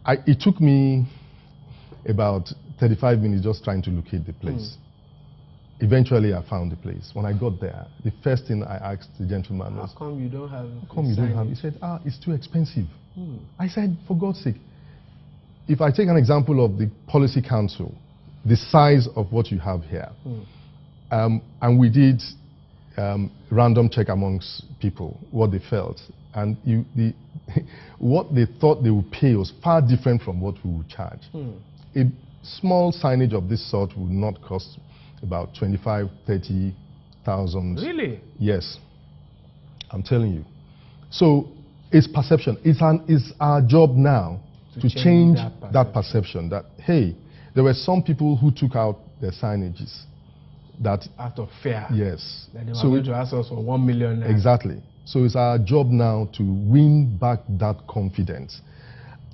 it took me about 35 minutes just trying to locate the place. Eventually, I found the place. When I got there, the first thing I asked the gentleman was, how come you don't have how come you don't have? He said, it's too expensive. I said, for God's sake, if I take an example of the policy council, the size of what you have here, and we did random check amongst people, what they felt, and what they thought they would pay was far different from what we would charge. A small signage of this sort would not cost about 25, 30,000. Really? Yes, I'm telling you. So it's perception. It's our job now to change that perception. That, hey, there were some people who took out their signages. That out of fear. Yes. That they were going to ask us for 1 million. Exactly. So it's our job now to win back that confidence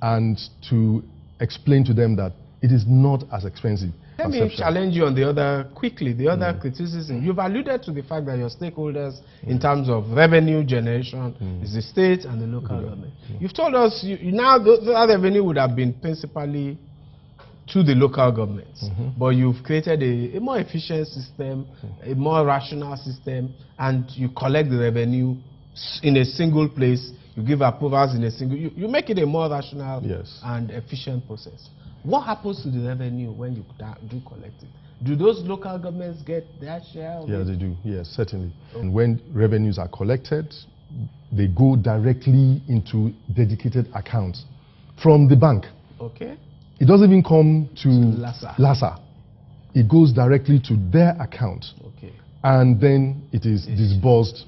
and to explain to them that it is not as expensive. Let me challenge you on the other criticism. You've alluded to the fact that your stakeholders in terms of revenue generation is the state and the local government. You've told us now that revenue would have been principally to the local governments, but you've created a more efficient system, a more rational system, and you collect the revenue in a single place, you give approvals in a single, you make it a more rational and efficient process. What happens to the revenue when you do collect it? Do those local governments get their share of it? They do. Yes, certainly. And when revenues are collected, they go directly into dedicated accounts from the bank. Okay. It doesn't even come to lasaa. It goes directly to their account. Okay. And then it is disbursed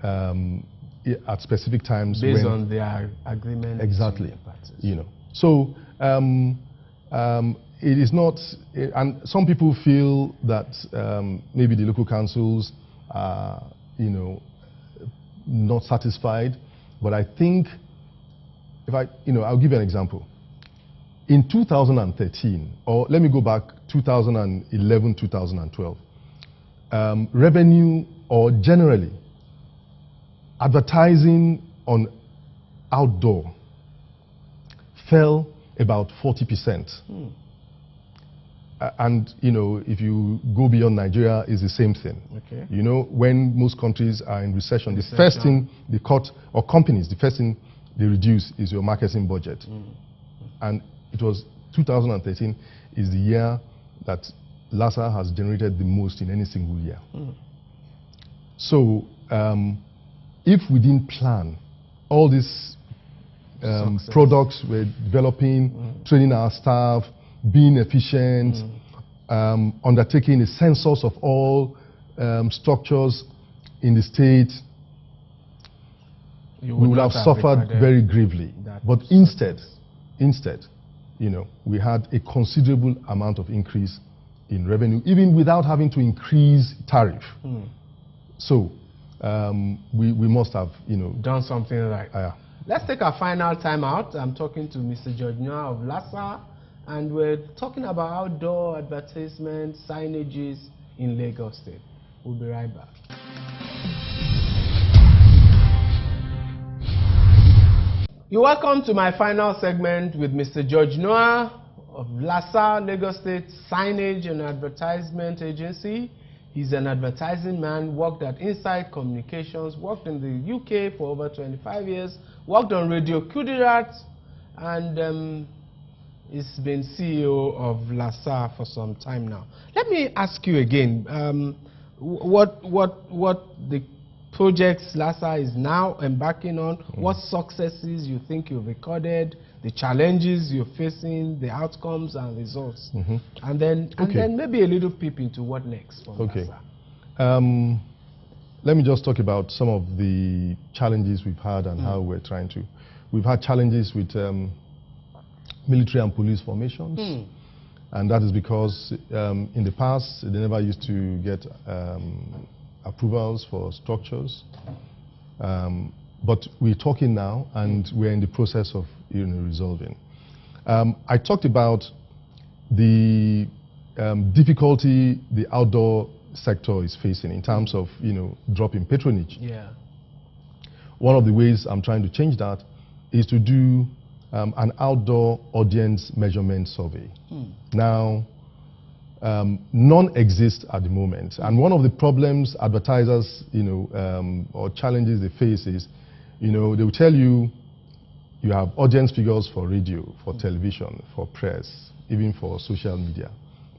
at specific times. Based on their agreement. Exactly. You know. So it is not, and some people feel that maybe the local councils are, not satisfied. But I think, I'll give you an example. In 2013, or let me go back, 2011, 2012, revenue, or generally, advertising on outdoor fell about 40%. And, if you go beyond Nigeria, it's the same thing. Okay. When most countries are in recession, the first thing they cut, or companies, the first thing they reduce is your marketing budget. And it was 2013 is the year that lasaa has generated the most in any single year. So if we didn't plan all these products we're developing, training our staff, being efficient, undertaking a census of all structures in the state, we would have suffered very gravely. But instead, we had a considerable amount of increase in revenue, even without having to increase tariff. So we must have, done something right. Let's take our final time out. I'm talking to Mr. George Noah of lasaa, and we're talking about outdoor advertisement signages in Lagos State. We'll be right back. You're welcome to my final segment with Mr. George Noah of lasaa, Lagos State Signage and Advertisement Agency. He's an advertising man, worked at Inside Communications, worked in the UK for over 25 years, worked on Radio Kudirat, and he's been CEO of lasaa for some time now. Let me ask you again, what the projects lasaa is now embarking on, what successes you think you've recorded, the challenges you're facing, the outcomes and results, and then maybe a little peep into what next for lasaa. Let me just talk about some of the challenges we've had and how we're trying to. We've had challenges with military and police formations, and that is because in the past they never used to get approvals for structures, but we're talking now and we're in the process of resolving. I talked about the difficulty the outdoor sector is facing in terms of drop in patronage. Yeah. One of the ways I'm trying to change that is to do an outdoor audience measurement survey. Now, none exists at the moment. And one of the problems advertisers, or challenges they face is, they will tell you, you have audience figures for radio, for television, for press, even for social media.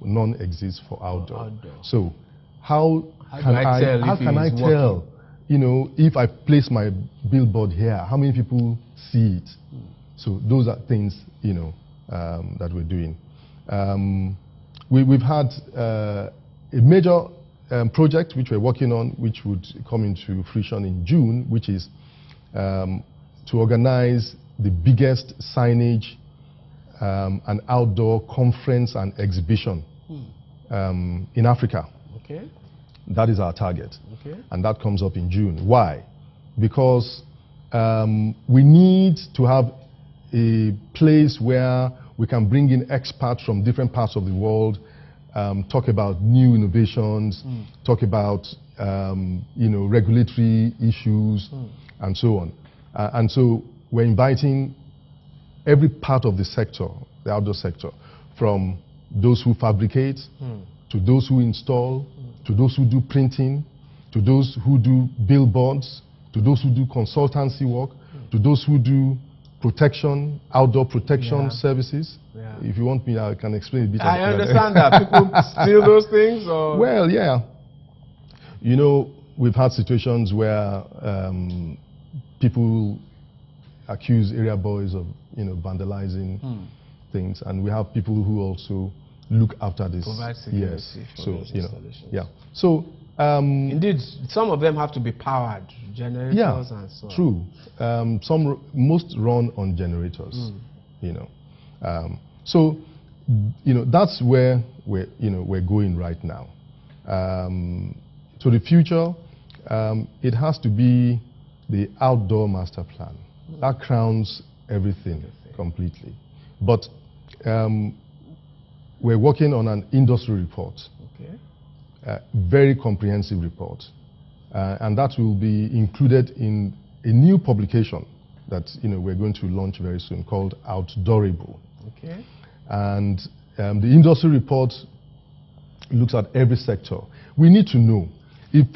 None exists for outdoor. So how can I tell, if I place my billboard here, how many people see it? So those are things, that we're doing. We've had a major project which we're working on, which would come into fruition in June, which is to organize the biggest signage and outdoor conference and exhibition in Africa. Okay. That is our target. Okay. And that comes up in June. Why? Because we need to have a place where we can bring in experts from different parts of the world, talk about new innovations, talk about regulatory issues, and so on. And so we're inviting every part of the sector, the outdoor sector, from those who fabricate, to those who install, to those who do printing, to those who do billboards, to those who do consultancy work, to those who do protection, outdoor protection services. Yeah. If you want me, I can explain a bit. I understand that. People steal those things? Or? Well, yeah. We've had situations where people accuse area boys of, vandalizing things, and we have people who also look after this. Provide security. Yes. So, yeah. So, indeed, some of them have to be powered, generators and so on. True. Most run on generators. So, that's where we're going right now. To the future, it has to be the outdoor master plan. That crowns everything completely. But we're working on an industry report. Okay. Very comprehensive report. And that will be included in a new publication that we're going to launch very soon called Outdoorable. Okay. And the industry report looks at every sector. We need to know if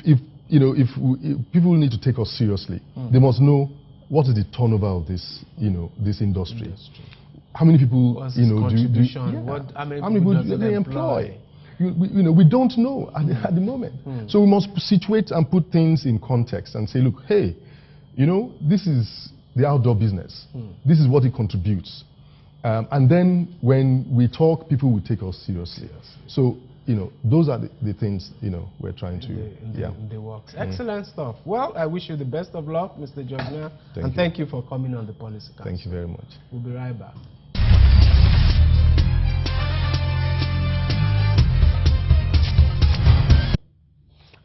people need to take us seriously, they must know what is the turnover of this this industry. How many people What's do how many people do they employ? We don't know at the moment. So we must situate and put things in context and say, look, hey, this is the outdoor business. This is what it contributes. And then when we talk, people will take us seriously. So, those are the things, we're trying to, in the works. Excellent stuff. Well, I wish you the best of luck, Mr. George, and thank you for coming on the Policy Council. Thank you very much. We'll be right back.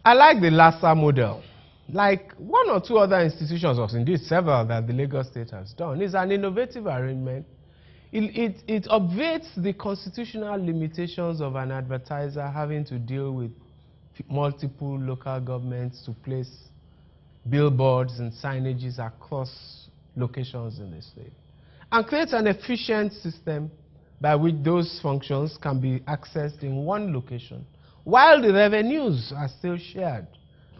I like the lasaa model. Like one or two other institutions, or indeed several that the Lagos State has done, is an innovative arrangement. It obviates the constitutional limitations of an advertiser having to deal with multiple local governments to place billboards and signages across locations in the state, and creates an efficient system by which those functions can be accessed in one location, while the revenues are still shared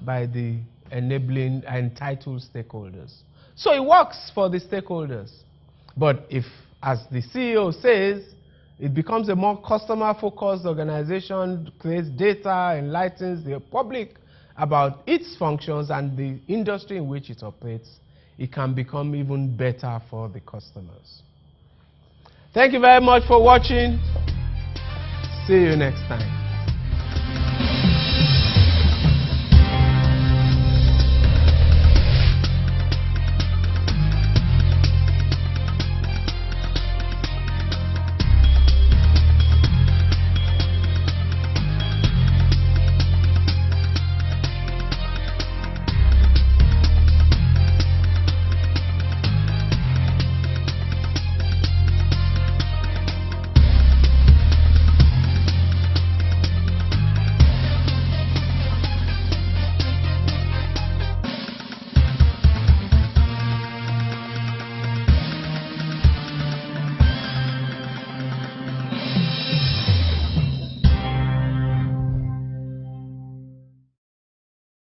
by the enabling entitled stakeholders. So it works for the stakeholders. But if, as the CEO says, it becomes a more customer-focused organization, creates data, enlightens the public about its functions and the industry in which it operates, it can become even better for the customers. Thank you very much for watching. See you next time.